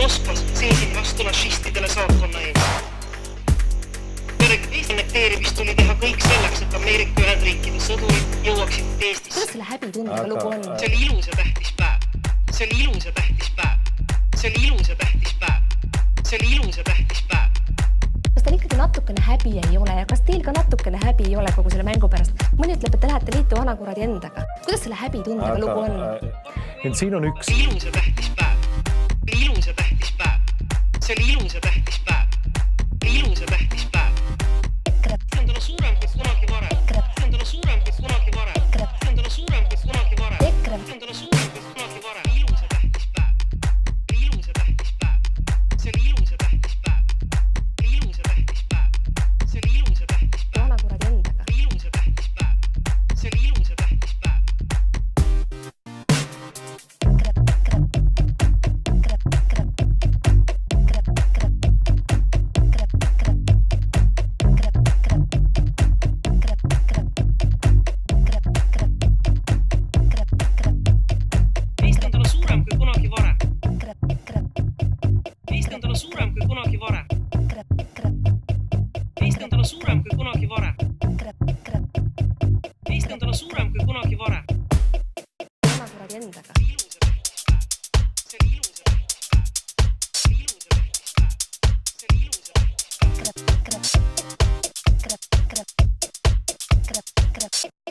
Moskvas seesin vastu fašistidele saatkonna ees. Eesti annekteerimist tuli teha kõik selleks, et Ameerika Ühendriikide sõdurid jõuaksid Eestisse. Kuidas selle häbitundega lugu on? See oli ilus ja tähtis päev. See oli ilus ja tähtis päev. See oli ilus ja tähtis päev. See oli ilus ja tähtis päev. Kas teil ikkagi natukene häbi ei ole ja kas teil ka natukene häbi ei ole kogu selle mängu pärast? Mõni ütleb, et te lähete liitu vanakuradi endaga. Kuidas selle häbitundega lugu on? Ent siin on üks. See oli ilus ja tähtis päev. See oli ilus ja tähtis päev. See oli ilus ja tähtis päev. See oli ilus ja tähtis päev. See on täna suurem kui kunagi varem. See on täna suurem kui kunagi varem. See on täna suurem kui kunagi varem. See on täna suurem kui kunagi varem. Ilus ja tähtis päev. See oli ilus ja tähtis päev. See oli ilus ja tähtis päev. See oli ilus ja tähtis päev. See oli ilus ja tähtis päev. Vanakuradi endaga. Ilus ja tähtis päev. See oli ilus ja tähtis päev. Eesti on täna suurem kui kunagi varem. Eesti on täna suurem kui kunagi varem. Eesti on täna suurem kui kunagi varem. Eesti on täna suurem kui kunagi varem. Vanakuradi endaga. See oli ilus ja tähtis päev. See oli ilus ja tähtis päev. See oli ilus ja tähtis päev. See oli ilus ja tähtis päev.